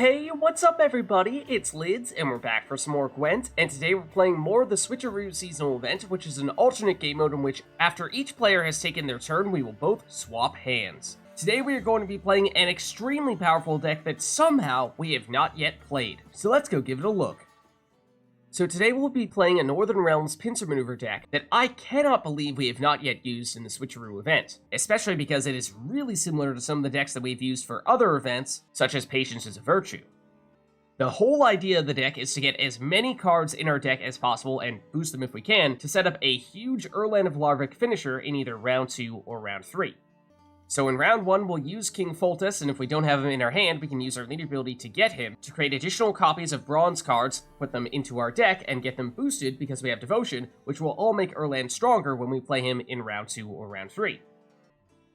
Hey, what's up everybody? It's Lids, and we're back for some more Gwent, and today we're playing more of the Switcheroo seasonal event, which is an alternate game mode in which, after each player has taken their turn, we will both swap hands. Today we are going to be playing an extremely powerful deck that somehow we have not yet played, so let's go give it a look. So today we'll be playing a Northern Realms Pincer maneuver deck that I cannot believe we have not yet used in the Switcheroo event, especially because it is really similar to some of the decks that we've used for other events, such as Patience is a Virtue. The whole idea of the deck is to get as many cards in our deck as possible and boost them if we can to set up a huge Erland of Larvik finisher in either round 2 or round 3. So in round 1, we'll use King Foltest, and if we don't have him in our hand, we can use our leader ability to get him, to create additional copies of bronze cards, put them into our deck, and get them boosted because we have Devotion, which will all make Erland stronger when we play him in round 2 or round 3.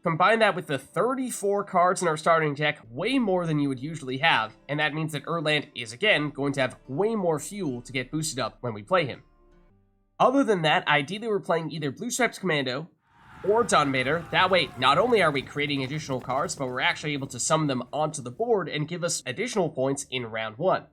Combine that with the 34 cards in our starting deck, way more than you would usually have, and that means that Erland is again going to have way more fuel to get boosted up when we play him. Other than that, ideally we're playing either Blue Stripes Commando, or Dunbaiter. That way, not only are we creating additional cards, but we're actually able to summon them onto the board and give us additional points in round 1.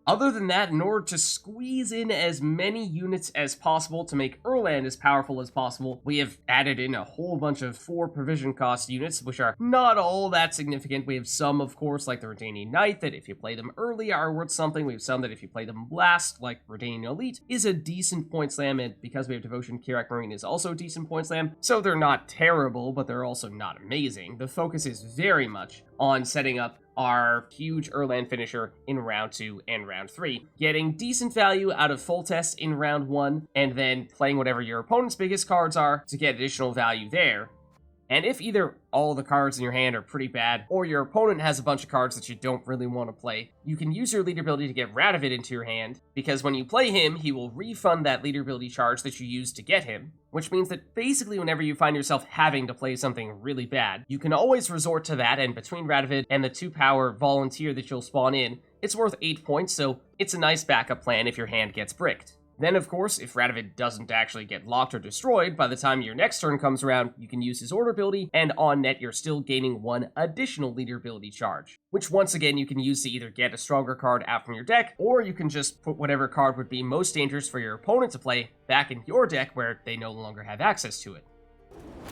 Other than that, in order to squeeze in as many units as possible to make Erland as powerful as possible, we have added in a whole bunch of 4 provision cost units, which are not all that significant. We have some, of course, like the Redanian Knight, that if you play them early are worth something. We have some that if you play them last, like Redanian Elite, is a decent point slam, and because we have Devotion, Kerack Marine is also a decent point slam. So they're not terrible, but they're also not amazing. The focus is very much on setting up our huge Erland finisher in round 2 and round 3, getting decent value out of Foltest in round 1, and then playing whatever your opponent's biggest cards are to get additional value there. And if either all the cards in your hand are pretty bad, or your opponent has a bunch of cards that you don't really want to play, you can use your leader ability to get Radovid into your hand, because when you play him, he will refund that leader ability charge that you used to get him, which means that basically whenever you find yourself having to play something really bad, you can always resort to that, and between Radovid and the 2-power Volunteer that you'll spawn in, it's worth 8 points, so it's a nice backup plan if your hand gets bricked. Then, of course, if Radovid doesn't actually get locked or destroyed, by the time your next turn comes around, you can use his order ability, and on net you're still gaining 1 additional leader ability charge, which once again you can use to either get a stronger card out from your deck, or you can just put whatever card would be most dangerous for your opponent to play back in your deck where they no longer have access to it.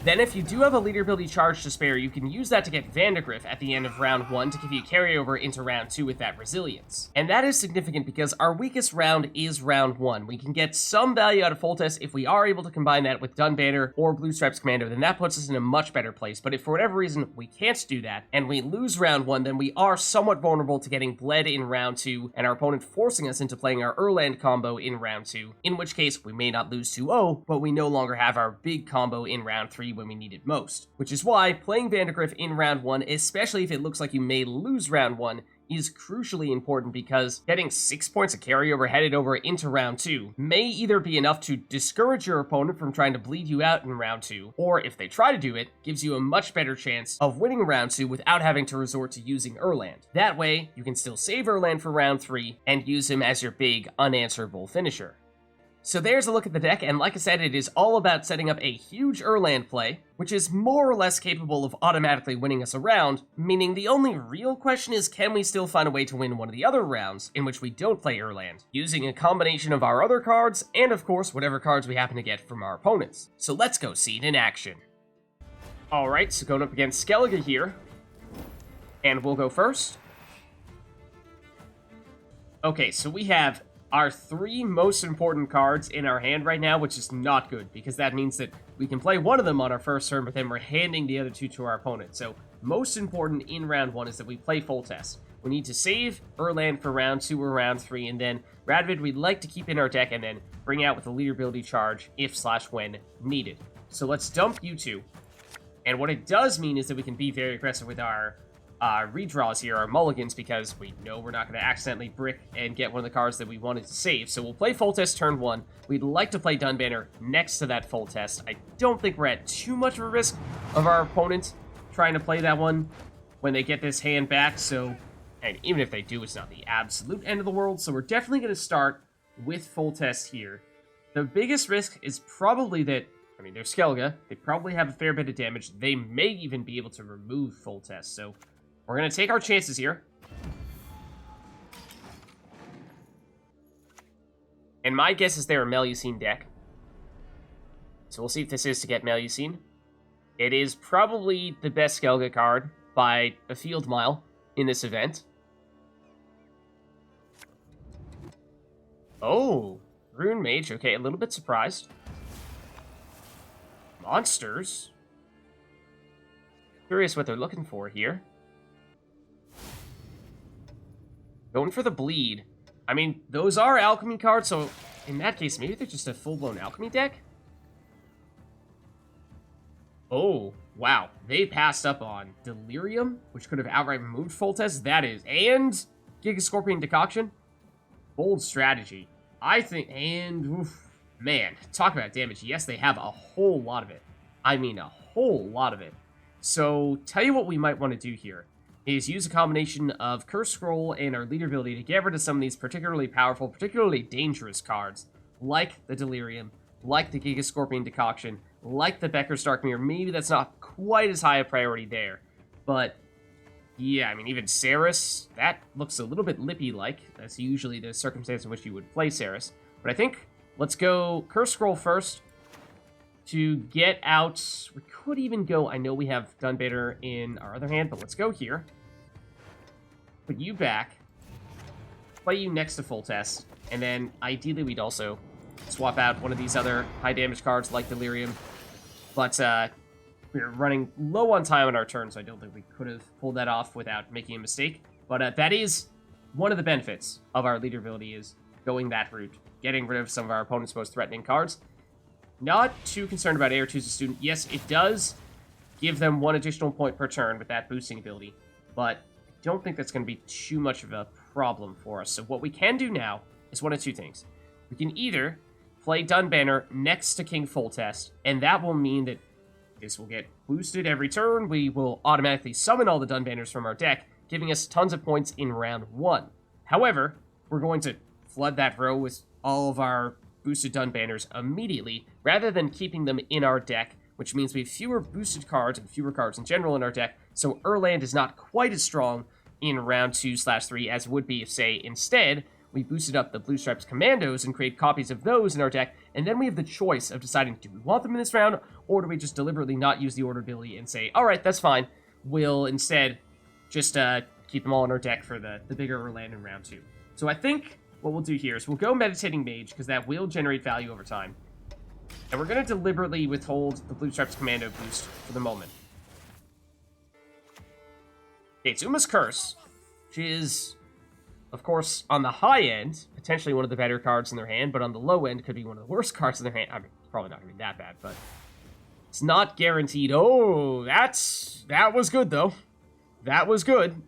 Then if you do have a leader ability charge to spare, you can use that to get Vandergrift at the end of round 1 to give you carryover into round 2 with that resilience. And that is significant because our weakest round is round 1. We can get some value out of Foltest if we are able to combine that with Dunbaiter or Blue Stripes Commando, then that puts us in a much better place. But if for whatever reason we can't do that, and we lose round 1, then we are somewhat vulnerable to getting bled in round 2, and our opponent forcing us into playing our Erland combo in round 2, in which case we may not lose 2-0, but we no longer have our big combo in round 3 when we need it most. Which is why playing Vandergrift in round 1, especially if it looks like you may lose round 1, is crucially important because getting 6 points of carryover headed over into round 2 may either be enough to discourage your opponent from trying to bleed you out in round 2, or if they try to do it, gives you a much better chance of winning round 2 without having to resort to using Erland. That way, you can still save Erland for round 3 and use him as your big unanswerable finisher. So there's a look at the deck, and like I said, it is all about setting up a huge Erland play, which is more or less capable of automatically winning us a round, meaning the only real question is, can we still find a way to win one of the other rounds in which we don't play Erland, using a combination of our other cards, and of course, whatever cards we happen to get from our opponents. So let's go see it in action. Alright, so going up against Skellige here, and we'll go first. Okay, so we have our 3 most important cards in our hand right now, which is not good, because that means that we can play one of them on our first turn, but then we're handing the other 2 to our opponent. So most important in round 1 is that we play Foltest. We need to save Erland for round 2 or round 3, and then Radovid we'd like to keep in our deck and then bring out with a leader ability charge if/when needed. So let's dump you 2. And what it does mean is that we can be very aggressive with our redraws here, our mulligans, because we know we're not going to accidentally brick and get one of the cards that we wanted to save. So we'll play Foltest turn 1. We'd like to play Dunbaiter next to that Foltest. I don't think we're at too much of a risk of our opponent trying to play that one when they get this hand back, so, and even if they do, it's not the absolute end of the world, so we're definitely going to start with Foltest here. The biggest risk is probably that, I mean, they're Skellige, they probably have a fair bit of damage, they may even be able to remove Foltest, so we're going to take our chances here. And my guess is they're a Melusine deck. So we'll see if this is to get Melusine. It is probably the best Skellige card by a field mile in this event. Oh, Rune Mage. Okay, a little bit surprised. Monsters. Curious what they're looking for here. Going for the bleed. I mean, those are alchemy cards, so in that case, maybe they're just a full-blown alchemy deck? Oh, wow. They passed up on Delirium, which could have outright removed Foltest. That is. And Giga Scorpion Decoction. Bold strategy. I think, and, oof, man, talk about damage. Yes, they have a whole lot of it. I mean, a whole lot of it. So, tell you what we might want to do here is use a combination of Curse Scroll and our leader ability to get rid of some of these particularly powerful, particularly dangerous cards, like the Delirium, like the Giga Scorpion Decoction, like the Becker's Dark Mirror. Maybe that's not quite as high a priority there, but yeah, I mean, even Saris, that looks a little bit Lippy-like. That's usually the circumstance in which you would play Saris. But I think let's go Curse Scroll first to get out. We could even go, I know we have Dunbanner in our other hand, but let's go here. Put you back. Play you next to Foltest. And then ideally we'd also swap out one of these other high damage cards like Delirium. But we're running low on time on our turn, so I don't think we could have pulled that off without making a mistake. But that is one of the benefits of our leader ability, is going that route, getting rid of some of our opponent's most threatening cards. Not too concerned about Aretuza Student. Yes, it does give them 1 additional point per turn with that boosting ability, but I don't think that's going to be too much of a problem for us. So what we can do now is one of two things. We can either play Dunbanner next to King Foltest, and that will mean that this will get boosted every turn. We will automatically summon all the Dunbanners from our deck, giving us tons of points in round 1. However, we're going to flood that row with all of our boosted Dunbanners immediately, rather than keeping them in our deck, which means we have fewer boosted cards and fewer cards in general in our deck, so Erland is not quite as strong in round 2/3 as it would be if, say, instead, we boosted up the Blue Stripes Commandos and create copies of those in our deck, and then we have the choice of deciding, do we want them in this round, or do we just deliberately not use the order ability and say, alright, that's fine, we'll instead just keep them all in our deck for the bigger Erland in round 2. So I think what we'll do here is we'll go Meditating Mage, because that will generate value over time. And we're going to deliberately withhold the Blue Stripes Commando boost for the moment. Okay, it's Uma's Curse, which is, of course, on the high end, potentially one of the better cards in their hand, but on the low end, could be one of the worst cards in their hand. I mean, it's probably not going to be that bad, but it's not guaranteed. Oh, that was good, though. That was good.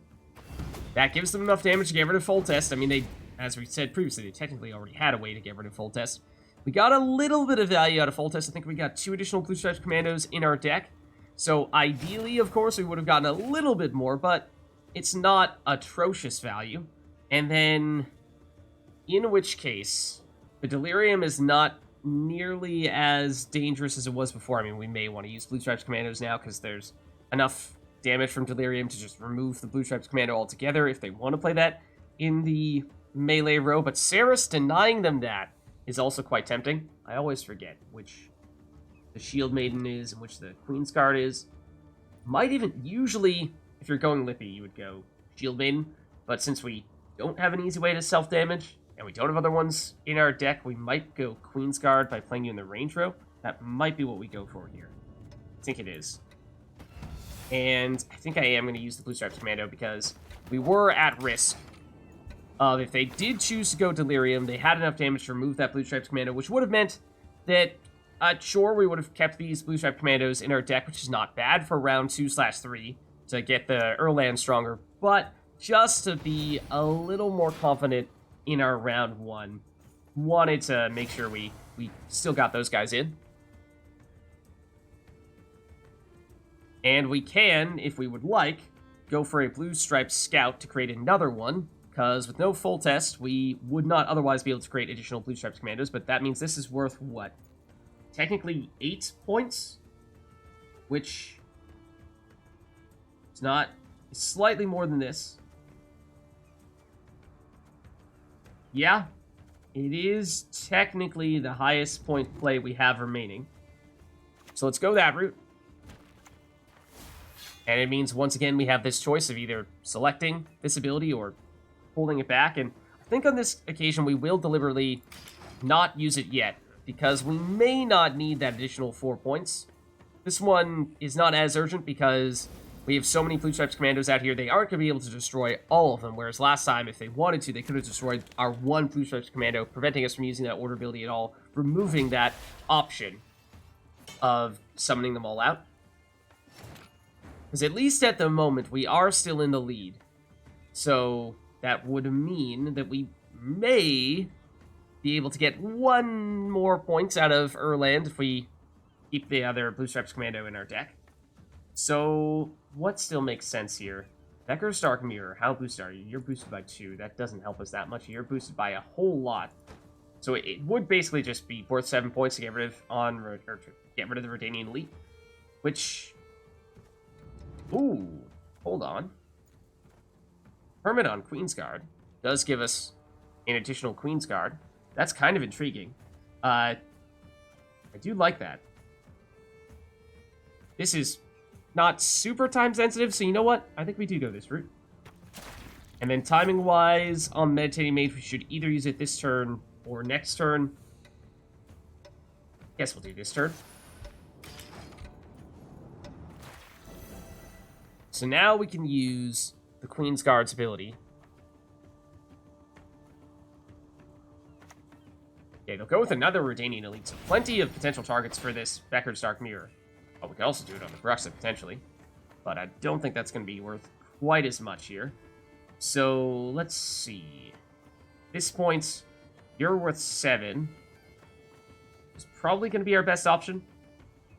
That gives them enough damage to get rid of Foltest. I mean, they, as we said previously, they technically already had a way to get rid of Foltest. We got a little bit of value out of Foltest. I think we got 2 additional Blue Stripes Commandos in our deck. So ideally, of course, we would have gotten a little bit more, but it's not atrocious value. And then, in which case, the Delirium is not nearly as dangerous as it was before. I mean, we may want to use Blue Stripes Commandos now, because there's enough damage from Delirium to just remove the Blue Stripes Commando altogether if they want to play that in the melee row. But Saris denying them that is also quite tempting. I always forget which the Shield Maiden is and which the Queen's Guard is. Might even, usually, if you're going Lippy, you would go Shield Maiden. But since we don't have an easy way to self-damage, and we don't have other ones in our deck, we might go Queen's Guard by playing you in the range row. That might be what we go for here. I think it is. And I think I am going to use the Blue Stripes Commando, because we were at risk of, if they did choose to go Delirium, they had enough damage to remove that Blue Stripes Commando, which would have meant that, sure, we would have kept these Blue Stripes Commandos in our deck, which is not bad for round 2/3 to get the Erland stronger, but just to be a little more confident in our round 1, wanted to make sure we still got those guys in. And we can, if we would like, go for a Blue Stripes Scout to create another one, because with no Foltest, we would not otherwise be able to create additional Blue Stripes Commandos, but that means this is worth, what? Technically 8 points? Which is not, it's slightly more than this. Yeah, It is technically the highest point play we have remaining. So let's go that route. And it means, once again, we have this choice of either selecting this ability or holding it back. And I think on this occasion, we will deliberately not use it yet, because we may not need that additional 4 points. This one is not as urgent because we have so many Blue Stripes Commandos out here, they aren't going to be able to destroy all of them, whereas last time, if they wanted to, they could have destroyed our one Blue Stripes Commando, preventing us from using that order ability at all, removing that option of summoning them all out. Because at least at the moment, we are still in the lead. So that would mean that we may be able to get 1 more points out of Erland if we keep the other Blue Stripes Commando in our deck. So what still makes sense here? Becker's Dark Mirror, how boosted are you? You're boosted by 2. That doesn't help us that much. You're boosted by a whole lot. So it would basically just be worth 7 points to get rid of get rid of the Redanian Elite, which... Ooh, hold on. Hermit on Queensguard does give us an additional Queensguard. That's kind of intriguing. I do like that. This is not super time sensitive, so you know what? I think we do go this route. And then timing-wise, on Meditating Mage, we should either use it this turn or next turn. Guess we'll do this turn. So now we can use the Queensguard's ability. Okay, they'll go with another Redanian Elite, so plenty of potential targets for this Becker's Dark Mirror. Oh, we can also do it on the Bruxa, potentially. But I don't think that's going to be worth quite as much here. So, let's see. At this point, you're worth 7. It's probably going to be our best option.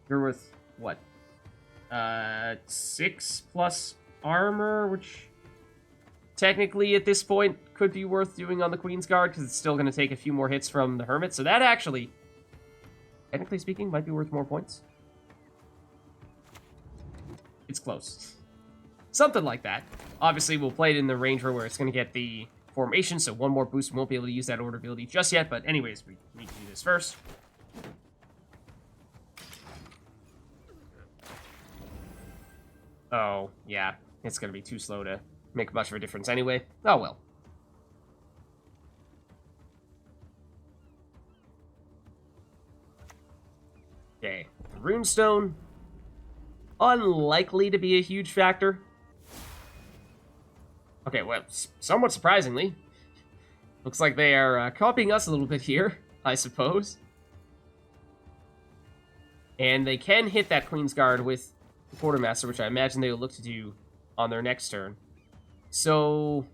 You're worth, what? 6 plus armor, which technically at this point could be worth doing on the Queensguard, because it's still going to take a few more hits from the Hermit. So that actually, technically speaking, might be worth more points. It's close. Something like that. Obviously, we'll play it in the Ranger where it's going to get the formation, so 1 more boost. We won't be able to use that order ability just yet, but anyways, we need to do this first. Oh, yeah. It's going to be too slow to make much of a difference anyway. Oh, well. Okay. Runestone. Unlikely to be a huge factor. Okay, well, somewhat surprisingly. Looks like they are copying us a little bit here, I suppose. And they can hit that Queensguard with the Quartermaster, which I imagine they will look to do on their next turn. So,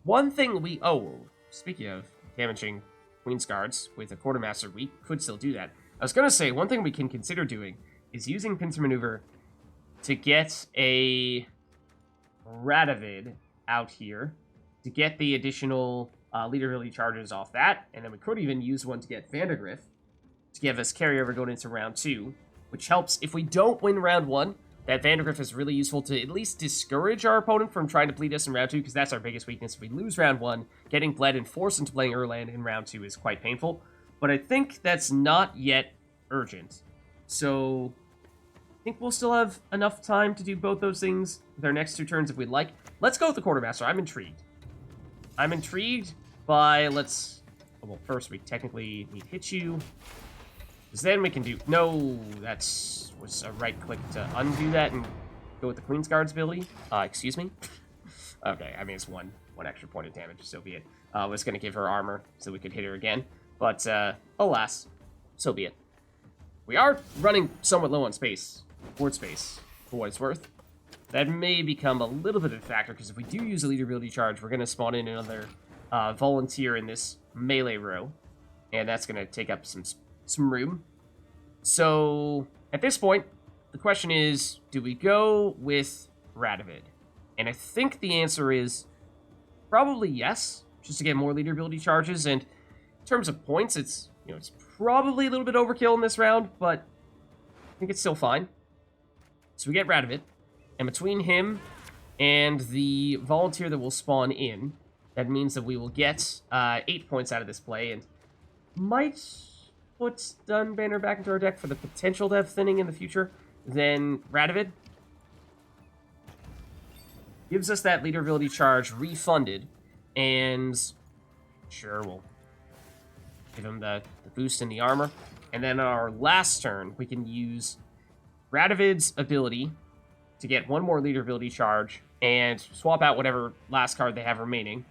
one thing we... Oh, speaking of damaging Queensguards with a Quartermaster, we could still do that. I was going to say, one thing we can consider doing is using Pincer Maneuver to get a Radovid out here to get the additional leader ability charges off that, and then we could even use one to get Vandergrift to give us carryover going into round 2, which helps if we don't win round 1. That Vandergrift is really useful to at least discourage our opponent from trying to bleed us in round 2, because that's our biggest weakness. If we lose round 1, getting bled and forced into playing Erland in round 2 is quite painful, but I think that's not yet urgent. So I think we'll still have enough time to do both those things with our next 2 turns if we'd like. Let's go with the Quartermaster. I'm intrigued. I'm intrigued by, well, first we technically need hit you. Because then we can do... No, was a right click to undo that and go with the Queensguard's ability. Excuse me? Okay, I mean, it's one extra point of damage, so be it. I was going to give her armor so we could hit her again. But, alas, so be it. We are running somewhat low on space. Board space, for what it's worth. That may become a little bit of a factor, because if we do use a leader ability charge, we're going to spawn in another volunteer in this melee row. And that's going to take up some room. So, at this point, the question is, do we go with Radovid? And I think the answer is probably yes, just to get more leader ability charges. And in terms of points, it's probably a little bit overkill in this round, but I think it's still fine. So we get Radovid, and between him and the volunteer that will spawn in, That means that we will get 8 points out of this play, and might put Stun Banner back into our deck for the potential to have Thinning in the future. Then Radovid gives us that leader ability charge refunded, and sure, we'll give him the boost in the armor. And then on our last turn, we can use Radovid's ability to get one more leader ability charge and swap out whatever last card they have remaining,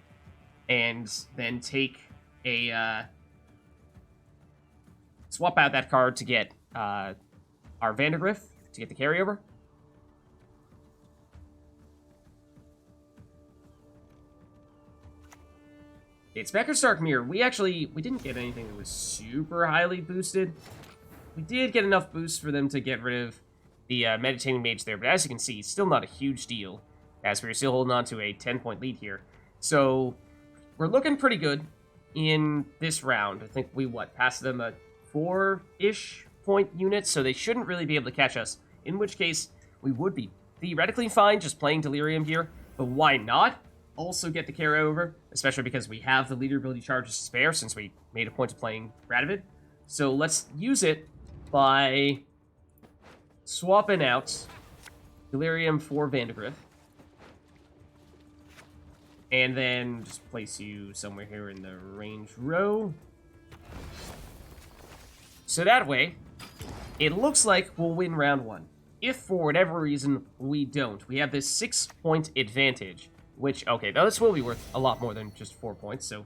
and then take a swap out that card to get our Vandergrift to get the carryover. It's Becker's Dark Mirror. We didn't get anything that was super highly boosted. We did get enough boost for them to get rid of the Meditating Mage there, but as you can see, it's still not a huge deal, as we're still holding on to a 10-point lead here. So we're looking pretty good in this round. I think we, passed them a 4-ish point unit, so they shouldn't really be able to catch us, in which case we would be theoretically fine just playing Delirium here, but why not also get the carryover, especially because we have the leader ability charges to spare since we made a point of playing Radovid. So let's use it by swapping out Delirium for Vandergrift, and then just place you somewhere here in the range row. So that way, it looks like we'll win round 1. If for whatever reason we don't, we have this 6-point advantage, which, okay, now this will be worth a lot more than just 4 points, so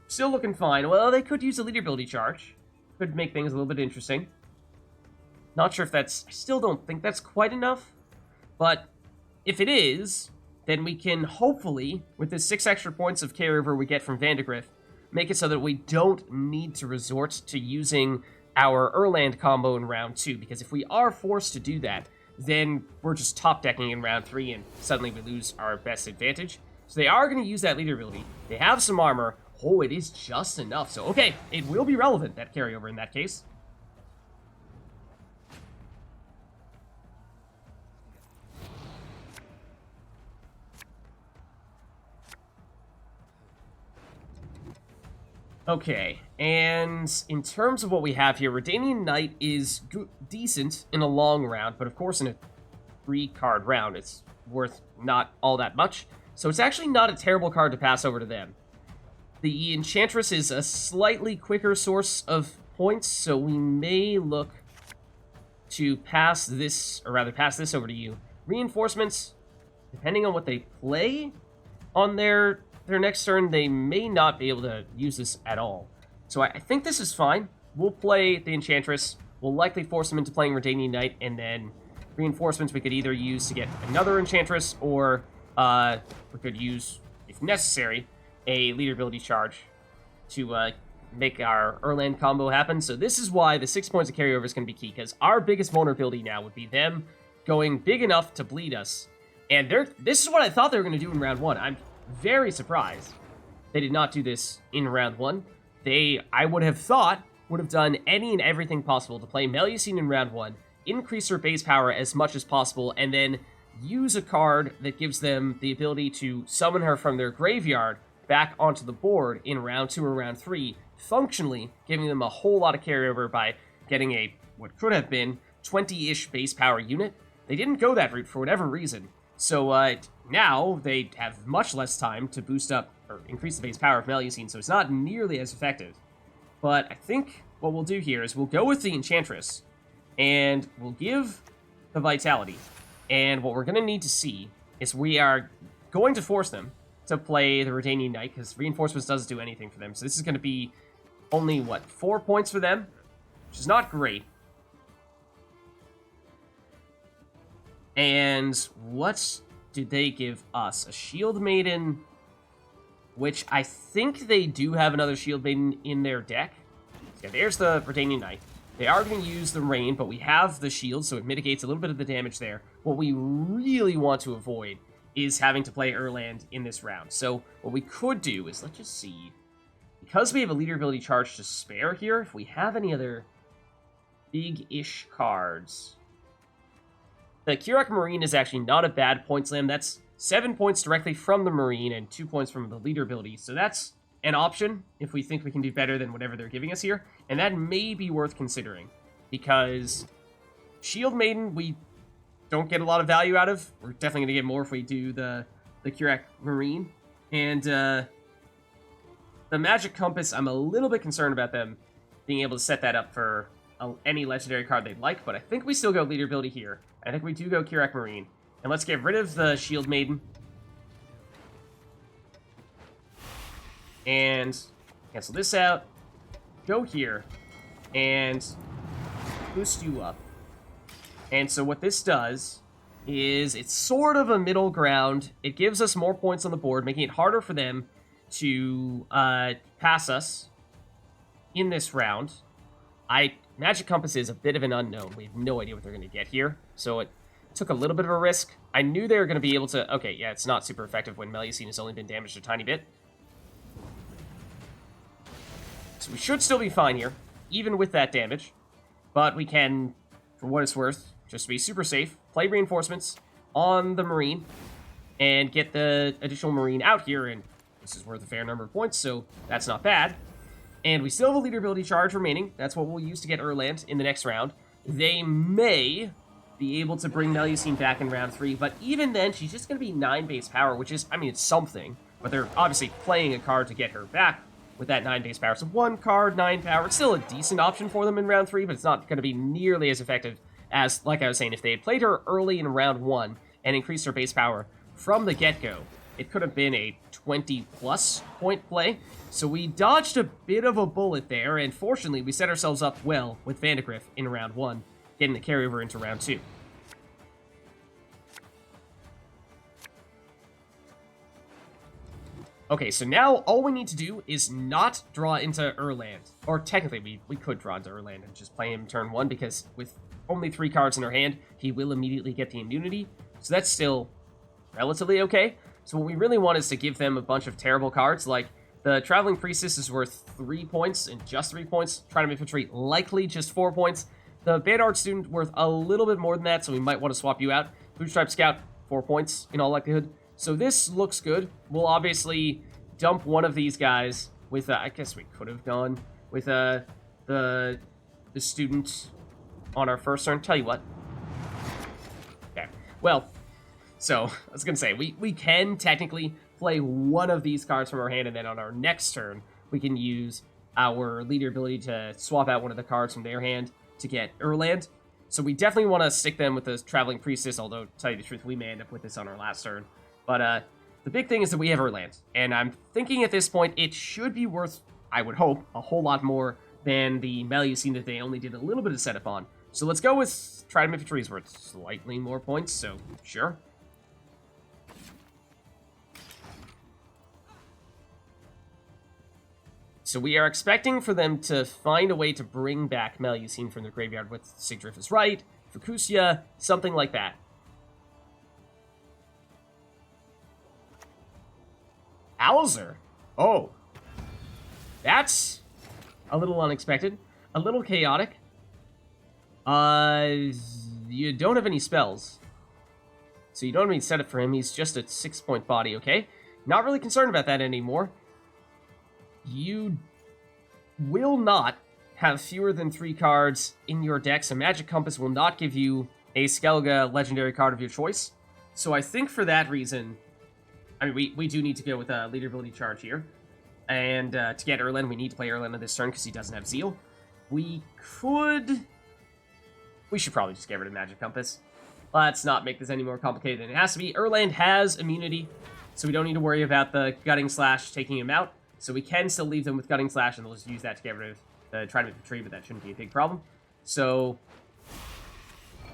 still looking fine. Well, they could use a leader ability charge. Could make things a little bit interesting. Not sure if that's... I still don't think that's quite enough, but if it is, then we can hopefully, with the 6 extra points of carryover we get from Vandergrift, make it so that we don't need to resort to using our Erland combo in round 2, because if we are forced to do that, then we're just top decking in round 3 and suddenly we lose our best advantage. So they are going to use that leader ability. They have some armor. Oh, it is just enough. So, okay, it will be relevant, that carryover in that case. Okay, and in terms of what we have here, Redanian Knight is decent in a long round, but of course in a 3-card round, it's worth not all that much. So it's actually not a terrible card to pass over to them. The Enchantress is a slightly quicker source of points, so we may look to pass this, or rather pass this over to you. Reinforcements, depending on what they play on their next turn, they may not be able to use this at all. So I think this is fine. We'll play the Enchantress. We'll likely force them into playing Redanian Knight, and then reinforcements we could either use to get another Enchantress, or we could use, if necessary, a leader ability charge to make our Erland combo happen. So this is why the 6 points of carryover is going to be key, because our biggest vulnerability now would be them going big enough to bleed us. And this is what I thought they were going to do in round 1. I'm very surprised they did not do this in round 1. I would have thought, would have done any and everything possible to play Meluswitch in round 1, increase her base power as much as possible, and then use a card that gives them the ability to summon her from their graveyard back onto the board in round 2 or round 3, functionally giving them a whole lot of carryover by getting a, what could have been, 20-ish base power unit. They didn't go that route for whatever reason. So now they have much less time to boost up or increase the base power of Meluswitch, so it's not nearly as effective. But I think what we'll do here is we'll go with the Enchantress, and we'll give the Vitality. And what we're going to need to see is we are going to force them to play the Redanian Knight, because Reinforcements doesn't do anything for them. So this is going to be only, 4 points for them? Which is not great. And what did they give us? A Shield Maiden, which I think they do have another Shield Maiden in their deck. Yeah, there's the Redanian Knight. They are going to use the Rain, but we have the shield, so it mitigates a little bit of the damage there. What we really want to avoid is having to play Erland in this round. So what we could do is, let's just see. Because we have a leader ability charge to spare here, if we have any other big-ish cards... The Kerack Marine is actually not a bad point slam. That's 7 points directly from the Marine and 2 points from the leader ability. So that's an option if we think we can do better than whatever they're giving us here. And that may be worth considering, because Shield Maiden, we don't get a lot of value out of. We're definitely going to get more if we do the Kerack Marine. And the Magic Compass, I'm a little bit concerned about them being able to set that up for any legendary card they'd like, but I think we still go leader ability here. I think we do go Kerack Marine. And let's get rid of the Shield Maiden. And cancel this out. Go here. And boost you up. And so what this does is it's sort of a middle ground. It gives us more points on the board, making it harder for them to pass us in this round. Magic Compass is a bit of an unknown. We have no idea what they're going to get here. So it took a little bit of a risk. I knew they were going to be able to... Okay, yeah, it's not super effective when Melusine has only been damaged a tiny bit. So we should still be fine here, even with that damage. But we can, for what it's worth, just to be super safe, play reinforcements on the Marine and get the additional Marine out here. And this is worth a fair number of points, so that's not bad. And we still have a leader ability charge remaining. That's what we'll use to get Erland in the next round. They may be able to bring Melusine back in round 3, but even then, she's just going to be 9 base power, which is, I mean, it's something. But they're obviously playing a card to get her back with that 9 base power. So 1 card, 9 power. It's still a decent option for them in round 3, but it's not going to be nearly as effective as, like I was saying, if they had played her early in round 1 and increased her base power from the get-go. It could have been a 20-plus point play. So we dodged a bit of a bullet there, and fortunately, we set ourselves up well with Vandergrift in round 1, getting the carryover into round 2. Okay, so now all we need to do is not draw into Erland. Or technically, we could draw into Erland and just play him turn 1, because with only 3 cards in our hand, he will immediately get the immunity. So that's still relatively okay. So what we really want is to give them a bunch of terrible cards, like the Traveling Priestess is worth 3 points, and just 3 points. Tridam Infantry, likely just 4 points. The Bad Ard Student, worth a little bit more than that, so we might want to swap you out. Bootstrap Scout, 4 points in all likelihood. So this looks good. We'll obviously dump one of these guys with, I guess we could have gone with the student on our first turn. Tell you what. Okay, well, so I was going to say, we can technically play one of these cards from our hand, and then on our next turn, we can use our leader ability to swap out one of the cards from their hand to get Erland. So we definitely want to stick them with the Traveling Priestess, although, to tell you the truth, we may end up with this on our last turn. But the big thing is that we have Erland, and I'm thinking at this point it should be worth, I would hope, a whole lot more than the Melusine that they only did a little bit of setup on. So let's go with Tridam Infantry, worth slightly more points, so sure. So we are expecting for them to find a way to bring back Melusine from their graveyard with Sigdrift is right, Fukusia, something like that. Alzer? Oh. That's a little unexpected. A little chaotic. You don't have any spells. So you don't have any setup for him. He's just a 6-point body, okay? Not really concerned about that anymore. You will not have fewer than 3 cards in your deck, so Magic Compass will not give you a Skellige legendary card of your choice. So I think for that reason, I mean, we do need to go with a leader ability charge here. And to get Erland, we need to play Erland on this turn because he doesn't have Zeal. We should probably just get rid of Magic Compass. Let's not make this any more complicated than it has to be. Erland has immunity, so we don't need to worry about the Gutting Slash taking him out. So we can still leave them with Gutting Slash, and they'll just use that to get rid of the Tridam Infantry, but that shouldn't be a big problem. So,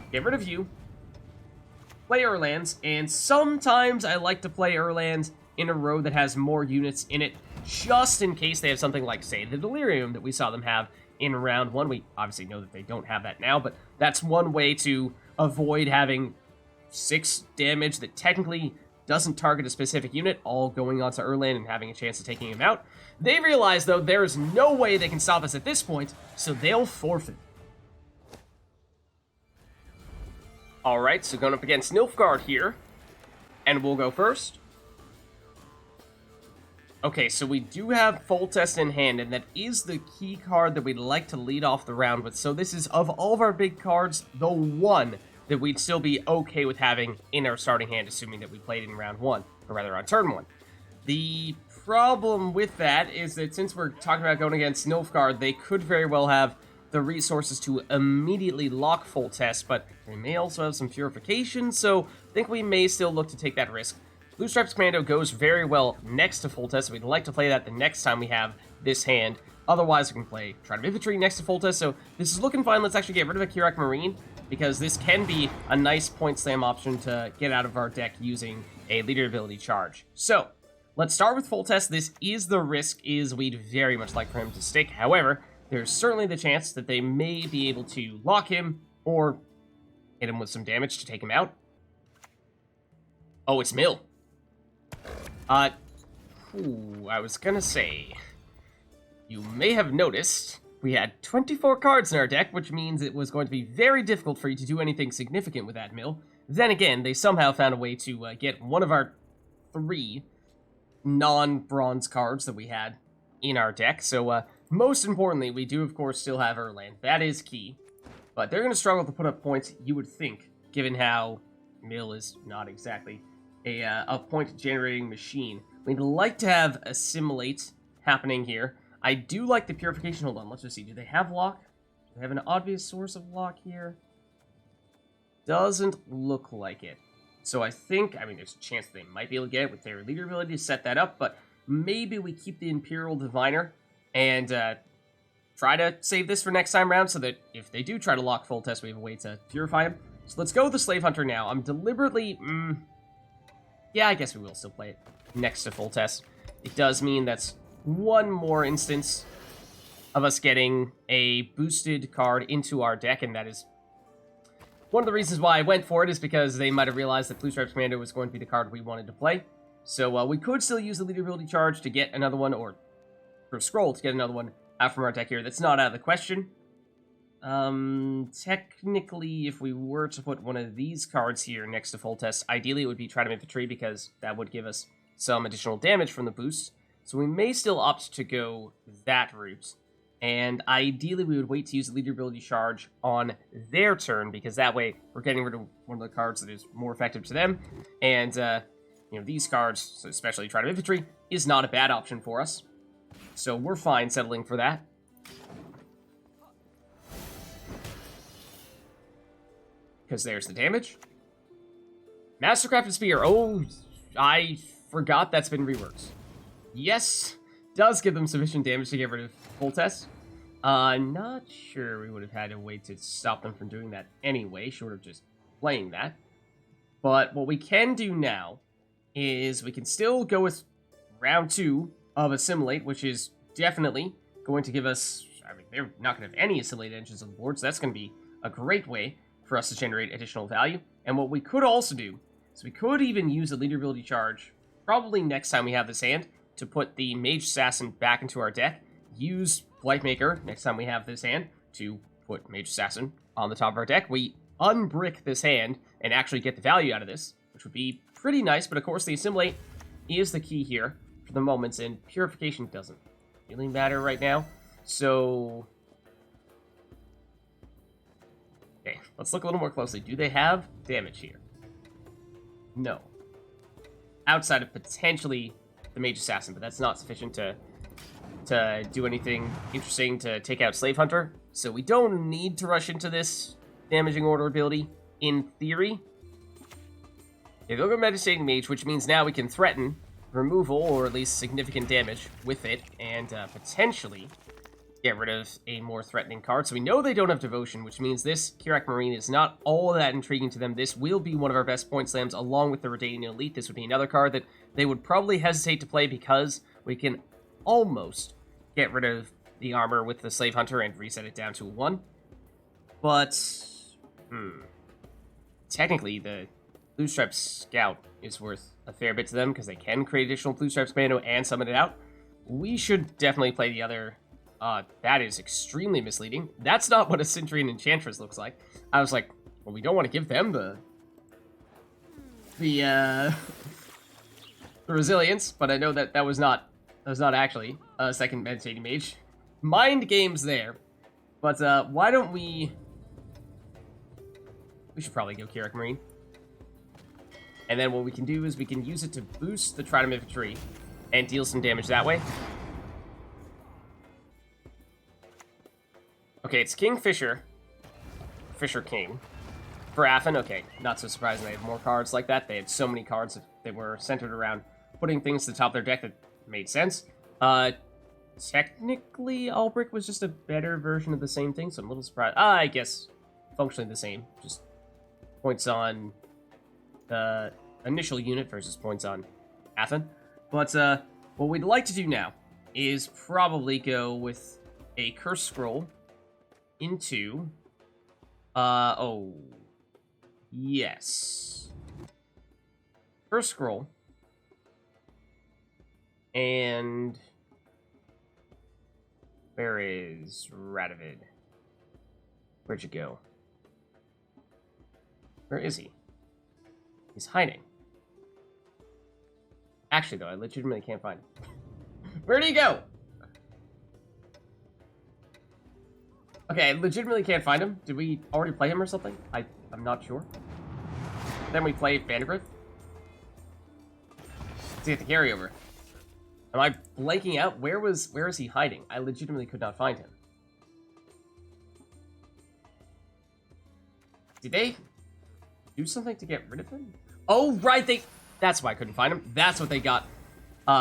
get rid of you. Play Erlands, and sometimes I like to play Erlands in a row that has more units in it, just in case they have something like, say, the Delirium that we saw them have in round 1. We obviously know that they don't have that now, but that's one way to avoid having 6 damage that technically doesn't target a specific unit, all going onto Erland and having a chance of taking him out. They realize, though, there is no way they can stop us at this point, so they'll forfeit. Alright, so going up against Nilfgaard here. and we'll go first. Okay, so we do have Foltest in hand, and that is the key card that we'd like to lead off the round with. So this is, of all of our big cards, the one that we'd still be okay with having in our starting hand, assuming that we played in round 1, or rather on turn 1. The problem with that is that since we're talking about going against Nilfgaard, they could very well have the resources to immediately lock Foltest, but they may also have some purification, so I think we may still look to take that risk. Blue Stripes Commando goes very well next to Foltest. We'd like to play that the next time we have this hand. Otherwise, we can play Tridam Infantry next to Foltest. So this is looking fine. Let's actually get rid of a Kerack Marine, because this can be a nice point slam option to get out of our deck using a leader ability charge. So let's start with Foltest. This is the risk, is we'd very much like for him to stick. However, there's certainly the chance that they may be able to lock him or hit him with some damage to take him out. Oh, it's Mill. I was gonna say, you may have noticed we had 24 cards in our deck, which means it was going to be very difficult for you to do anything significant with that Mill. Then again, they somehow found a way to get one of our 3 non-bronze cards that we had in our deck. So, most importantly, we do, of course, still have Erland. That is key. But they're going to struggle to put up points, you would think, given how Mill is not exactly a point-generating machine. We'd like to have AssiMILLate happening here. I do like the purification. Hold on, let's just see. Do they have lock? Do they have an obvious source of lock here? Doesn't look like it. So I think, I mean, there's a chance they might be able to get it with their leader ability to set that up, but maybe we keep the Imperial Diviner and try to save this for next time round so that if they do try to lock Foltest, we have a way to purify him. So let's go with the Slave Hunter now. I'm deliberately... yeah, I guess we will still play it next to Foltest. It does mean that's one more instance of us getting a boosted card into our deck, and that is one of the reasons why I went for it, is because they might have realized that Blue Stripes Commando was going to be the card we wanted to play. So we could still use the leader ability charge to get another one, or for Scroll to get another one out from our deck here. That's not out of the question. Technically, if we were to put one of these cards here next to Foltest, ideally it would be Tridam Infantry, because that would give us some additional damage from the boost. So we may still opt to go that route. And ideally we would wait to use the leader ability charge on their turn, because that way we're getting rid of one of the cards that is more effective to them. And, you know, these cards, so especially Tridam Infantry, is not a bad option for us. So we're fine settling for that. Because there's the damage. Mastercrafted Spear. Oh, I forgot that's been reworked. Yes, does give them sufficient damage to get rid of Foltest. I'm not sure we would have had a way to stop them from doing that anyway, short of just playing that. But what we can do now is we can still go with round 2 of AssiMILLate, which is definitely going to give us... I mean, they're not going to have any AssiMILLate engines on the board, so that's going to be a great way for us to generate additional value. And what we could also do is we could even use a leader ability charge, probably next time we have this hand, to put the Mage Assassin back into our deck. Use Blightmaker next time we have this hand to put Mage Assassin on the top of our deck. We unbrick this hand and actually get the value out of this, which would be pretty nice. But of course, the AssiMILLate is the key here for the moment, and purification doesn't really matter right now. So... okay, let's look a little more closely. Do they have damage here? No. Outside of potentially the Mage Assassin, but that's not sufficient to do anything interesting to take out Slave Hunter. So we don't need to rush into this damaging order ability, in theory. Okay, they'll go Meditating Mage, which means now we can threaten removal, or at least significant damage with it, and potentially get rid of a more threatening card. So we know they don't have Devotion, which means this Kerack Marine is not all that intriguing to them. This will be one of our best point slams, along with the Redanian Elite. This would be another card that they would probably hesitate to play, because we can almost get rid of the armor with the Slave Hunter and reset it down to a 1. But, technically, the Blue Stripes Scout is worth a fair bit to them, because they can create additional Blue Stripes Commando and summon it out. We should definitely play the other... that is extremely misleading. That's not what a Cintrian Enchantress looks like. I was like, well, we don't want to give them the the the resilience, but I know that that was not actually a second meditating mage. Mind games there. But why don't we should probably go Kerack Marine. And then what we can do is we can use it to boost the Tridam Infantry and deal some damage that way. Okay, it's Kingfisher. Fisher King. For Affin, okay, not so surprising they have more cards like that. They had so many cards that they were centered around putting things to the top of their deck that made sense. Technically, Albrecht was just a better version of the same thing, so I'm a little surprised. I guess functionally the same, just points on the initial unit versus points on Affin. But what we'd like to do now is probably go with a Curse Scroll into... oh... Yes. Curse Scroll. And... Where is Radovid? Where'd you go? Where is he? He's hiding. Actually, though, I legitimately can't find him. Where'd he go? Okay, I legitimately can't find him. Did we already play him or something? I'm not sure. Then we play Vandergrift. Let's get the carryover. Am I blanking out? Where is he hiding? I legitimately could not find him. Did they do something to get rid of him? Oh, right, that's why I couldn't find him. That's what they got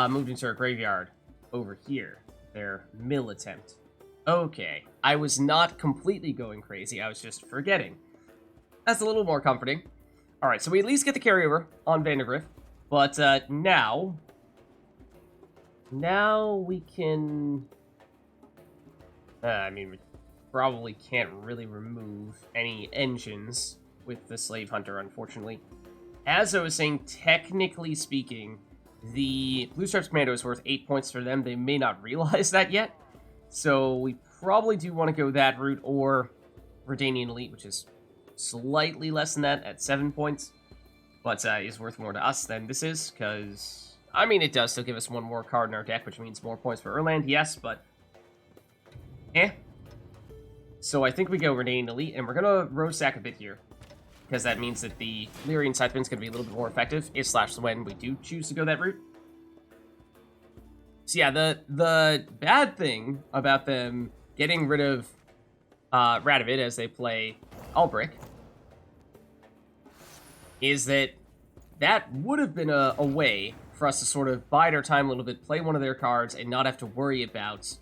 moved into our graveyard over here. Their mill attempt. Okay, I was not completely going crazy. I was just forgetting. That's a little more comforting. All right, so we at least get the carryover on Vandergrift. But now we can... I mean, we probably can't really remove any engines with the Slave Hunter, unfortunately. As I was saying, technically speaking, the Blue Stripes Commando is worth 8 points for them. They may not realize that yet. So we probably do want to go that route, or Redanian Elite, which is slightly less than that at 7 points, but is worth more to us than this is, because, I mean, it does still give us one more card in our deck, which means more points for Erland, yes, but So I think we go Redanian Elite, and we're going to row stack a bit here, because that means that the Lyrian Scytheman is going to be a little bit more effective, when we do choose to go that route. So yeah, the bad thing about them getting rid of Radovid as they play Albrecht is that would have been a way for us to sort of bide our time a little bit, play one of their cards, and not have to worry about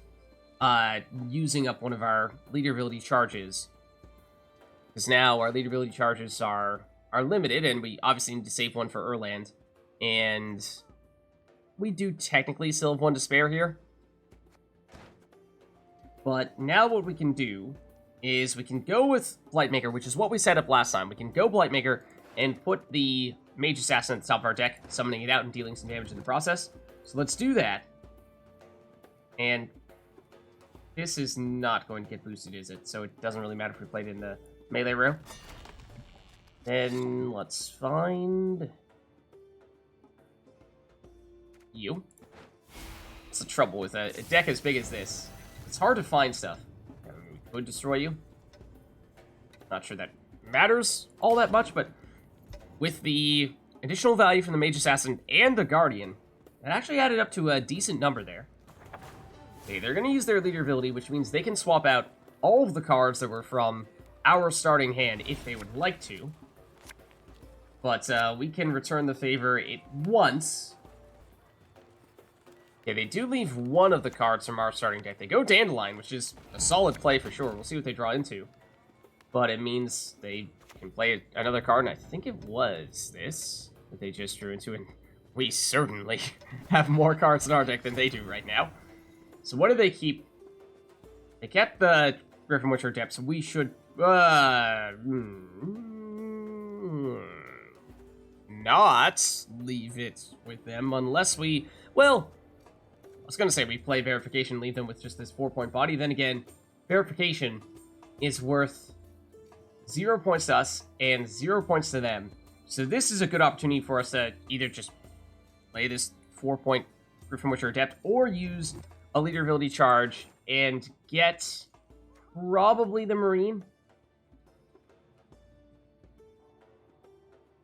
using up one of our leader ability charges. Because now our leader ability charges are limited, and we obviously need to save one for Erland. And we do technically still have one to spare here. But now what we can do is we can go with Blightmaker, which is what we set up last time. We can go Blightmaker and put the Mage Assassin at the top of our deck, summoning it out and dealing some damage in the process. So let's do that. And this is not going to get boosted, is it? So it doesn't really matter if we played in the melee row. Then let's find you. What's the trouble with a deck as big as this? It's hard to find stuff. We could destroy you. Not sure that matters all that much, but with the additional value from the Mage Assassin and the Guardian, that actually added up to a decent number there. Okay, they're going to use their leader ability, which means they can swap out all of the cards that were from our starting hand if they would like to. But we can return the favor once. Okay, they do leave one of the cards from our starting deck. They go Dandelion, which is a solid play for sure. We'll see what they draw into. But it means they can play another card, and I think it was this that they just drew into, and we certainly have more cards in our deck than they do right now. So what do they keep? They kept the Griffin, which are Adept, so we should not leave it with them unless we, well, I was going to say we play Verification, leave them with just this 4-point body. Then again, Verification is worth 0 points to us and 0 points to them. So this is a good opportunity for us to either just play this 4-point Griffin Witcher Adept or use a leader ability charge and get probably the Marine.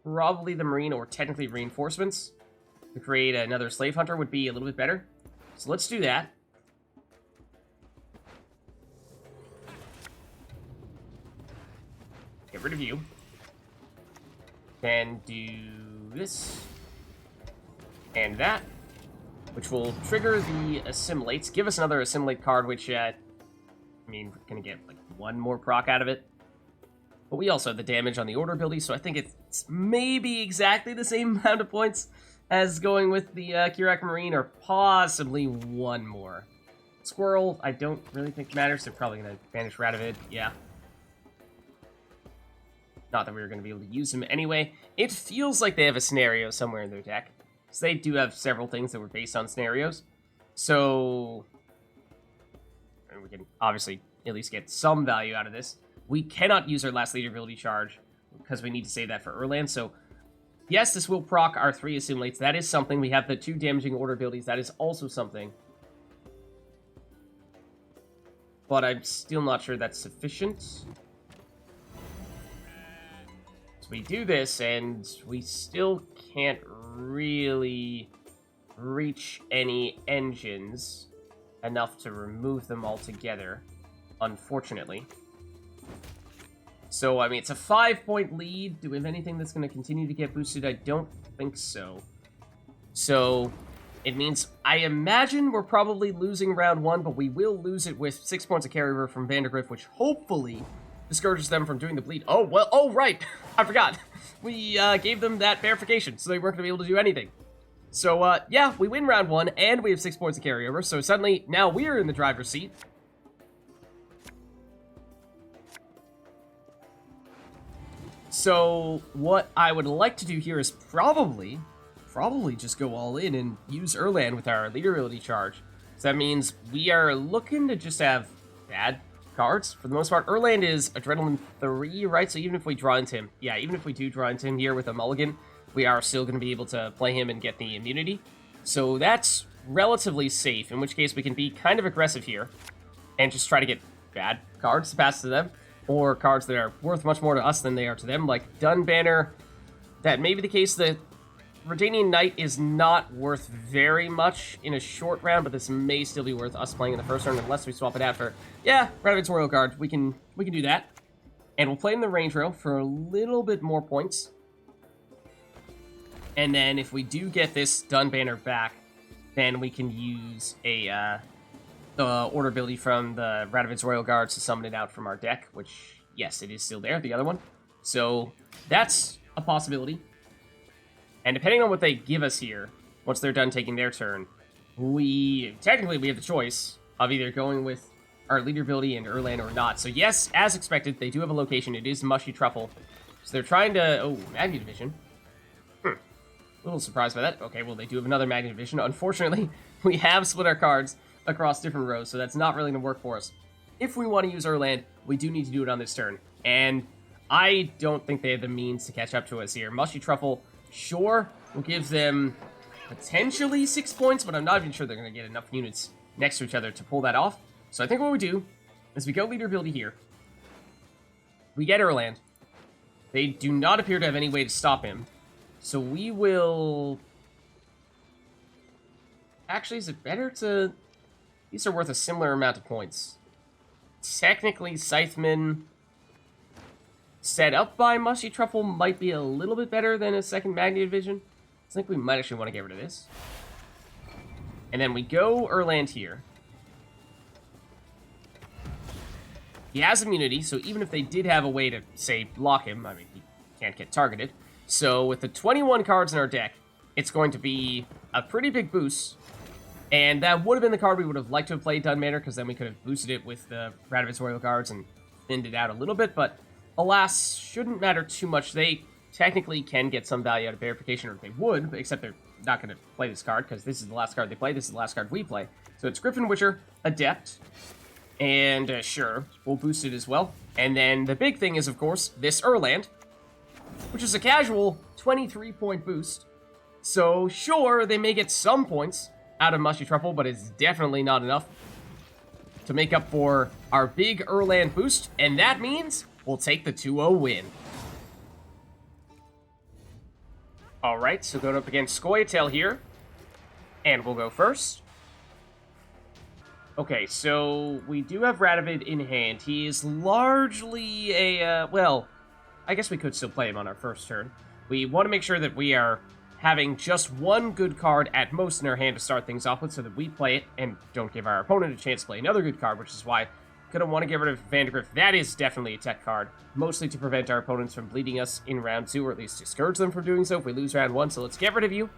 Probably the Marine, or technically reinforcements, to create another Slave Hunter would be a little bit better. So let's do that. Get rid of you. Then do this. And that. Which will trigger the AssiMILLates. Give us another AssiMILLate card, which, I mean, we're going to get, like, one more proc out of it. But we also have the damage on the order ability, so I think it's maybe exactly the same amount of points as going with the Kerack Marine, or possibly one more. Squirrel, I don't really think matters. They're probably going to banish Radovid, yeah. Not that we were going to be able to use him anyway. It feels like they have a scenario somewhere in their deck. So they do have several things that were based on scenarios. So we can obviously at least get some value out of this. We cannot use our last leader ability charge because we need to save that for Erland. So yes, this will proc our 3 AssiMILLates. That is something. We have the 2 damaging order abilities. That is also something. But I'm still not sure that's sufficient. So we do this, and we still can't really reach any engines enough to remove them altogether, unfortunately. So, I mean, it's a 5-point lead. Do we have anything that's going to continue to get boosted? I don't think so. So, it means, I imagine we're probably losing round 1, but we will lose it with 6 points of carryover from Vandergrift, which hopefully discourages them from doing the bleed. Oh, well, oh, right. I forgot. We gave them that verification, so they weren't going to be able to do anything. So, yeah, we win round 1, and we have 6 points of carryover, so suddenly, now we're in the driver's seat. So, what I would like to do here is probably just go all in and use Erland with our leader ability charge. So that means we are looking to just have bad cards, for the most part. Erland is Adrenaline 3, right? So even if we draw into him, yeah, even if we do draw into him here with a mulligan, we are still going to be able to play him and get the immunity. So that's relatively safe, in which case we can be kind of aggressive here and just try to get bad cards to pass to them, or cards that are worth much more to us than they are to them, like Dun Banner. That may be the case. The Redanian Knight is not worth very much in a short round, but this may still be worth us playing in the first round unless we swap it out for, yeah, Radovid's Royal Guard. We can do that. And we'll play in the range row for a little bit more points. And then if we do get this Dun Banner back, then we can use the order ability from the Radovid's Royal Guards to summon it out from our deck, which, yes, it is still there, the other one. So that's a possibility. And depending on what they give us here, once they're done taking their turn, technically we have the choice of either going with our leader ability and Erland or not. So yes, as expected, they do have a location. It is Mushy Truffle. So they're trying to... Oh, Magna Division. A little surprised by that. Okay, well, they do have another Magna Division. Unfortunately, we have split our cards across different rows, so that's not really going to work for us. If we want to use Erland, we do need to do it on this turn. And I don't think they have the means to catch up to us here. Mushy Truffle... Sure, we'll give them potentially 6 points, but I'm not even sure they're going to get enough units next to each other to pull that off. So I think what we do is we go leader ability here. We get Erland. They do not appear to have any way to stop him. So we will... Actually, is it better to... These are worth a similar amount of points. Technically, Scytheman... set up by Mushy Truffle might be a little bit better than a second Magna Division. I think we might actually want to get rid of this. And then we go Erland here. He has immunity, so even if they did have a way to, say, block him, I mean, he can't get targeted. So with the 21 cards in our deck, it's going to be a pretty big boost. And that would have been the card we would have liked to have played Dun Banner, because then we could have boosted it with the Radovid's Royal Guards and thinned it out a little bit, but... Alas, shouldn't matter too much. They technically can get some value out of verification, or they would, except they're not going to play this card, because this is the last card they play, this is the last card we play. So it's Griffin Witcher, Adept, and sure, we'll boost it as well. And then the big thing is, of course, this Erland, which is a casual 23-point boost. So, sure, they may get some points out of Mushy Truffle, but it's definitely not enough to make up for our big Erland boost, and that means we'll take the 2-0 win. Alright, so going up against Scoia'tael here, and we'll go first. Okay, so we do have Radovid in hand. He is largely a, well, I guess we could still play him on our first turn. We want to make sure that we are having just one good card at most in our hand to start things off with so that we play it and don't give our opponent a chance to play another good card, which is why I'm going to want to get rid of Vandergrift. That is definitely a tech card, mostly to prevent our opponents from bleeding us in round 2, or at least discourage them from doing so if we lose round 1, so let's get rid of you.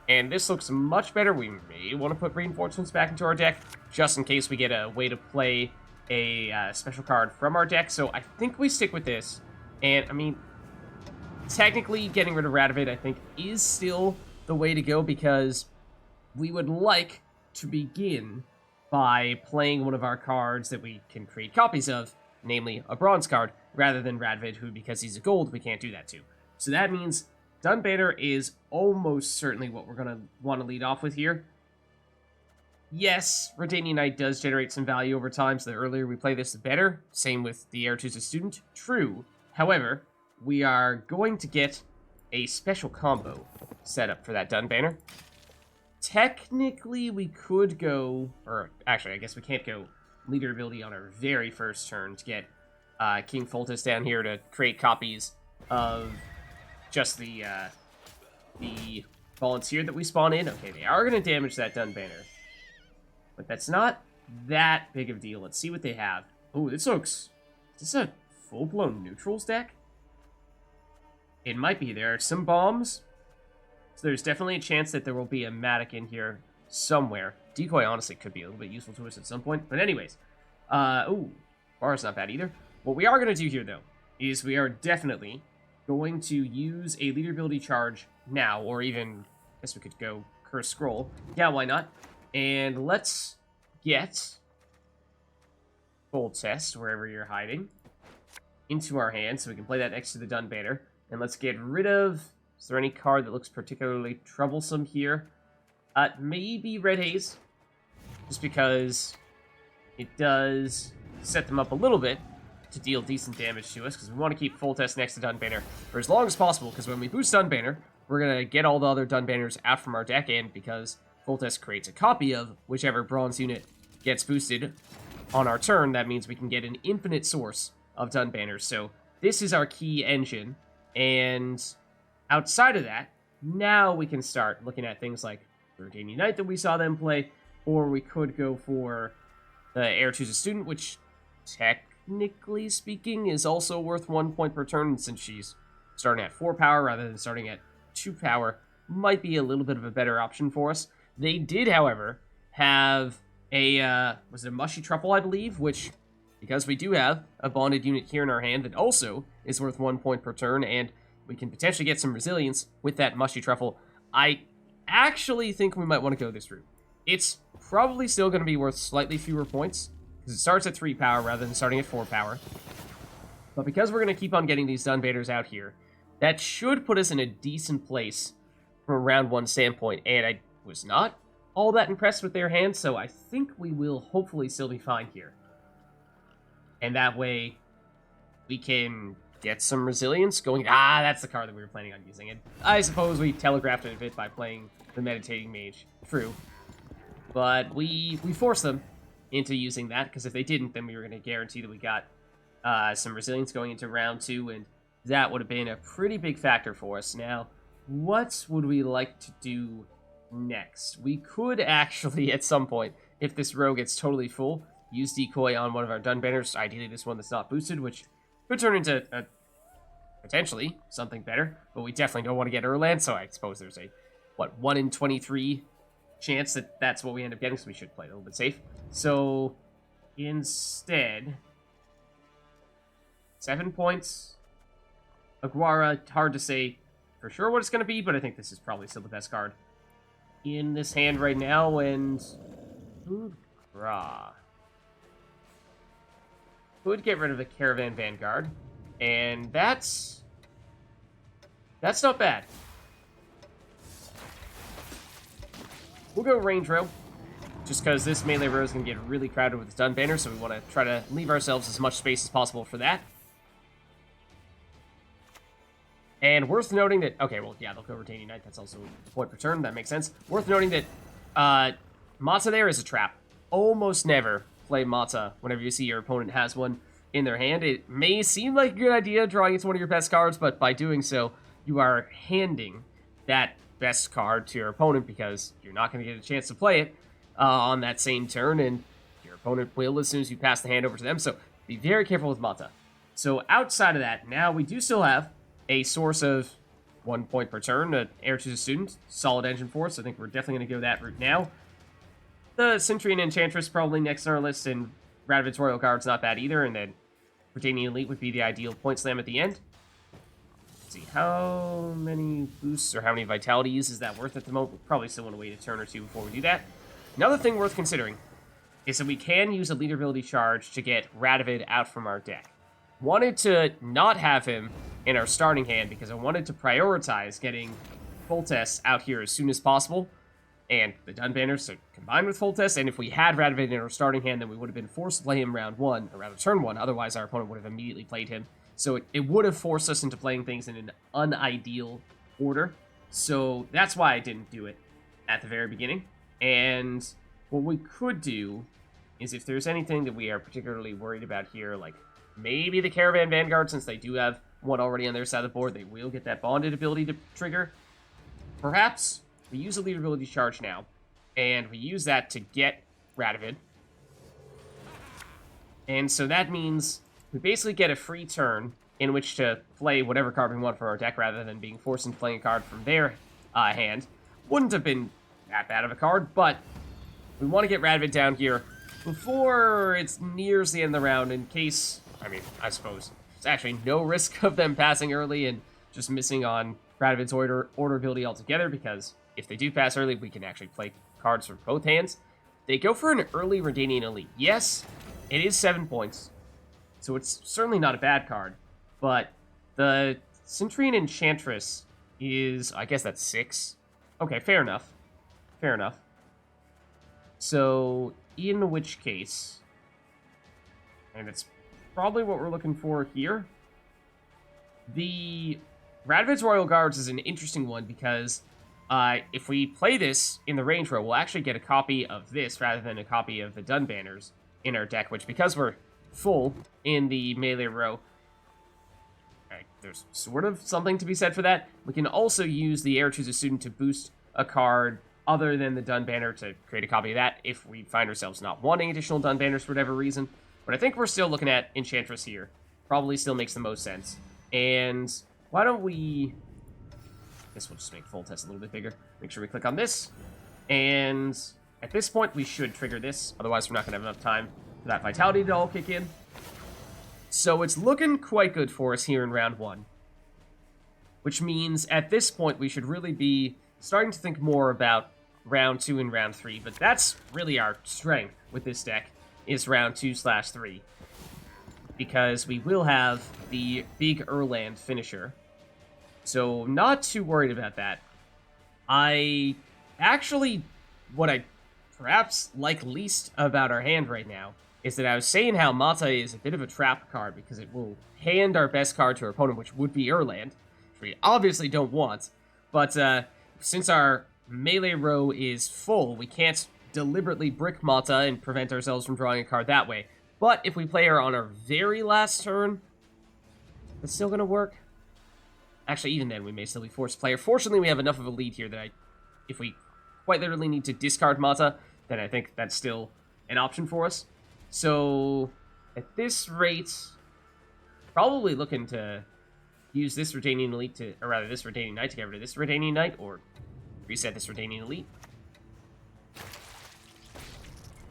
And this looks much better. We may want to put reinforcements back into our deck, just in case we get a way to play a special card from our deck, so I think we stick with this. And, I mean, technically, getting rid of Radovid, I think, is still the way to go, because we would like to begin by playing one of our cards that we can create copies of, namely a bronze card, rather than Radovid, who, because he's a gold, we can't do that to. So that means Dunbanner is almost certainly what we're going to want to lead off with here. Yes, Redanian Knight does generate some value over time, so the earlier we play this, the better. Same with the Aretuza Student. True. However, we are going to get a special combo set up for that Dunbanner. Technically, we could go, or actually, I guess we can't go leader ability on our very first turn to get King Foltest down here to create copies of just the volunteer that we spawn in. Okay, they are going to damage that Dunbanner, but that's not that big of a deal. Let's see what they have. Oh, this looks... Is this a full-blown neutrals deck? It might be. There are some bombs, so there's definitely a chance that there will be a Matic in here somewhere. Decoy, honestly, could be a little bit useful to us at some point. But anyways, ooh, Bar's not bad either. What we are going to do here, though, is we are definitely going to use a leader ability charge now, or even, I guess we could go Curse Scroll. Yeah, why not? And let's get Foltest, wherever you're hiding, into our hand, so we can play that next to the Dunbanner. And let's get rid of... Is there any card that looks particularly troublesome here? Maybe Red Haze, just because it does set them up a little bit to deal decent damage to us, because we want to keep Foltest next to Dunbanner for as long as possible, because when we boost Dunbanner, we're going to get all the other Dunbanners out from our deck, and because Foltest creates a copy of whichever bronze unit gets boosted on our turn, that means we can get an infinite source of Dunbanners. So this is our key engine, and outside of that, now we can start looking at things like Redanian Knight that we saw them play, or we could go for the Aretuza Student, which technically speaking is also worth 1 point per turn, since she's starting at 4 power rather than starting at 2 power, might be a little bit of a better option for us. They did, however, have a, was it a Mushy Truffle, I believe, which, because we do have a bonded unit here in our hand that also is worth 1 point per turn, and we can potentially get some resilience with that Mushy Truffle, I actually think we might want to go this route. It's probably still going to be worth slightly fewer points, because it starts at 3 power rather than starting at 4 power. But because we're going to keep on getting these Dunbanners out here, that should put us in a decent place from a round 1 standpoint, and I was not all that impressed with their hand, so I think we will hopefully still be fine here. And that way, we can get some resilience going. Ah, that's the card that we were planning on using. And I suppose we telegraphed it a bit by playing the Meditating Mage. True. But we forced them into using that, because if they didn't, then we were going to guarantee that we got some resilience going into round 2, and that would have been a pretty big factor for us. Now, what would we like to do next? We could actually, at some point, if this row gets totally full, use Decoy on one of our Dunbanners, ideally this one that's not boosted, which could turn into potentially something better, but we definitely don't want to get Erland, so I suppose there's a, 1 in 23 chance that that's what we end up getting, so we should play a little bit safe. So, instead, 7 points. Aguara, hard to say for sure what it's going to be, but I think this is probably still the best card in this hand right now, and... Could get rid of the Caravan Vanguard, and that's That's not bad. We'll go range row, just because this melee row is going to get really crowded with the stun banner, so we want to try to leave ourselves as much space as possible for that. And worth noting that... Okay, well, yeah, they'll go Redanian Knight. That's also a point per turn. That makes sense. Worth noting that Mata there is a trap. Almost never play Mata whenever you see your opponent has one in their hand. It may seem like a good idea drawing it to one of your best cards, but by doing so, you are handing that best card to your opponent because you're not going to get a chance to play it on that same turn, and your opponent will as soon as you pass the hand over to them. So be very careful with Mata. So outside of that, now we do still have a source of 1 point per turn, an Aretuza Student, solid engine for us. I think we're definitely going to go that route now. The Cintrian Enchantress probably next on our list, and Radovid's Royal Guard's not bad either, and then Redanian Elite would be the ideal point slam at the end. Let's see, how many boosts or how many vitalities is that worth at the moment? We'll probably still want to wait a turn or two before we do that. Another thing worth considering is that we can use a leader ability charge to get Radovid out from our deck. Wanted to not have him in our starting hand because I wanted to prioritize getting Foltest out here as soon as possible, and the Dun Banners to combine with Foltest, and if we had Radovid in our starting hand, then we would have been forced to play him round 1, or rather turn 1, otherwise our opponent would have immediately played him. So it would have forced us into playing things in an unideal order, so that's why I didn't do it at the very beginning. And what we could do is if there's anything that we are particularly worried about here, like maybe the Caravan Vanguard, since they do have one already on their side of the board, they will get that bonded ability to trigger. Perhaps we use a leader ability charge now, and we use that to get Radovid. And so that means we basically get a free turn in which to play whatever card we want from our deck rather than being forced into playing a card from their hand. Wouldn't have been that bad of a card, but we want to get Radovid down here before it's nears the end of the round in case, I mean, I suppose there's actually no risk of them passing early and just missing on Radovid's order ability altogether, because if they do pass early, we can actually play cards from both hands. They go for an early Redanian Elite. Yes, it is 7 points, so it's certainly not a bad card, but the Cintrian Enchantress is, I guess that's 6. Okay, fair enough. Fair enough. So, in which case, and it's probably what we're looking for here, the Radovid's Royal Guards is an interesting one because if we play this in the range row, we'll actually get a copy of this rather than a copy of the Dun Banners in our deck, which, because we're full in the melee row, there's sort of something to be said for that. We can also use the Aretuza Student to boost a card other than the Dun Banner to create a copy of that if we find ourselves not wanting additional Dun Banners for whatever reason. But I think we're still looking at Enchantress here. Probably still makes the most sense. And why don't we... I guess we'll just make Foltest a little bit bigger. Make sure we click on this. And at this point, we should trigger this. Otherwise, we're not going to have enough time for that Vitality to all kick in. So it's looking quite good for us here in round 1. Which means at this point, we should really be starting to think more about round 2 and round 3. But that's really our strength with this deck, is round 2/3. Because we will have the big Erland finisher. So not too worried about that. I actually, what I perhaps like least about our hand right now is that I was saying how Mata is a bit of a trap card because it will hand our best card to our opponent, which would be Erland, which we obviously don't want. But since our melee row is full, we can't deliberately brick Mata and prevent ourselves from drawing a card that way. But if we play her on our very last turn, it's still going to work. Actually, even then, we may still be forced to play her. Fortunately, we have enough of a lead here that if we quite literally need to discard Mata, then I think that's still an option for us. So, at this rate, probably looking to use this Redanian Elite to, or rather this Redanian Knight to get rid of this Redanian Knight, or reset this Redanian Elite.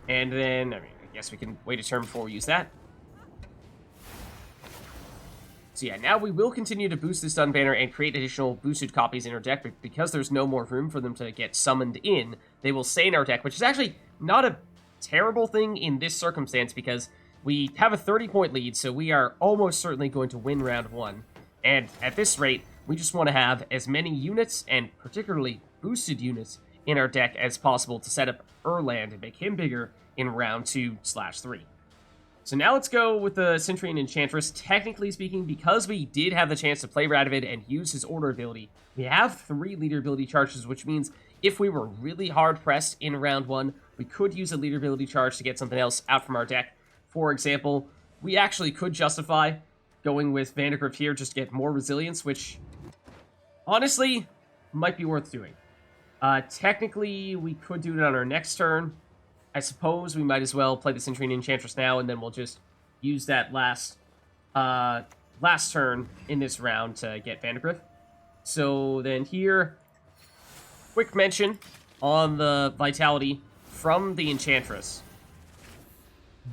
And then, I mean, I guess we can wait a turn before we use that. So yeah, now we will continue to boost this Dun Banner and create additional boosted copies in our deck, but because there's no more room for them to get summoned in, they will stay in our deck, which is actually not a terrible thing in this circumstance because we have a 30-point lead, so we are almost certainly going to win round 1. And at this rate, We just want to have as many units, and particularly boosted units, in our deck as possible to set up Erland and make him bigger in round 2/3. So now let's go with the Cintrian Enchantress. Technically speaking, because we did have the chance to play Radovid and use his order ability, we have 3 leader ability charges, which means if we were really hard pressed in round 1, we could use a leader ability charge to get something else out from our deck. For example, we actually could justify going with Vandergrift here just to get more resilience, which honestly might be worth doing. Technically, we could do it on our next turn. I suppose we might as well play the Cintrian Enchantress now, and then we'll just use that last turn in this round to get Vandergrift. So then here, quick mention on the Vitality from the Enchantress.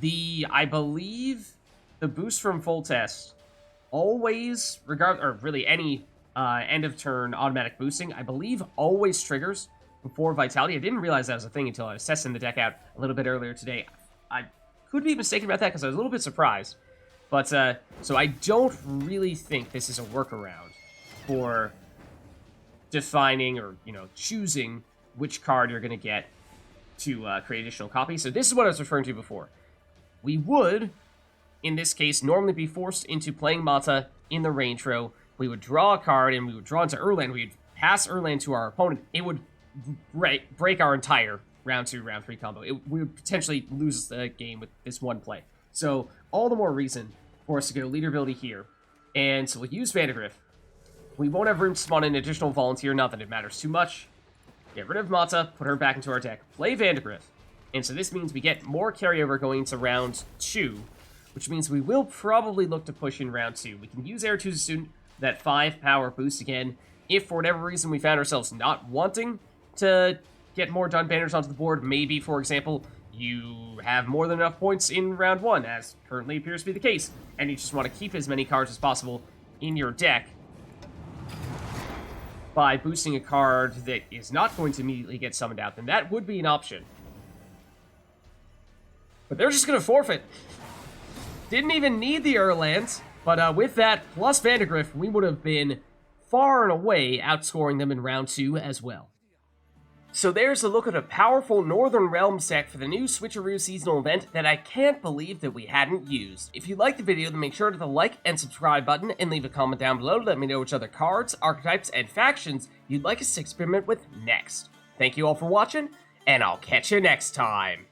I believe the boost from Foltest always, or really any end of turn automatic boosting, I believe always triggers before Vitality. I didn't realize that was a thing until I was testing the deck out a little bit earlier today. I could be mistaken about that because I was a little bit surprised. But, so I don't really think this is a workaround for defining or, choosing which card you're going to get to create additional copies. So this is what I was referring to before. We would, in this case, normally be forced into playing Mata in the range row. We would draw a card, and we would draw into Erland. We would pass Erland to our opponent. It would break our entire round 2, round 3 combo. We would potentially lose the game with this one play. So all the more reason for us to go leader ability here. And so we'll use Vandergrift. We won't have room to spawn an additional volunteer, not that it matters too much. Get rid of Mata, put her back into our deck, play Vandergrift. And so this means we get more carryover going into round 2, which means we will probably look to push in round 2. We can use Aretuza Student, that 5 power boost again. If for whatever reason we found ourselves not wanting to get more done banners onto the board, maybe, for example, you have more than enough points in round 1, as currently appears to be the case, and you just want to keep as many cards as possible in your deck by boosting a card that is not going to immediately get summoned out, then that would be an option. But they're just going to forfeit. Didn't even need the Erland, but with that, plus Vandergrift, we would have been far and away outscoring them in round 2 as well. So there's a look at a powerful Northern Realms deck for the new Switcheroo seasonal event that I can't believe that we hadn't used. If you liked the video, then make sure to hit the like and subscribe button and leave a comment down below to let me know which other cards, archetypes, and factions you'd like us to experiment with next. Thank you all for watching, and I'll catch you next time.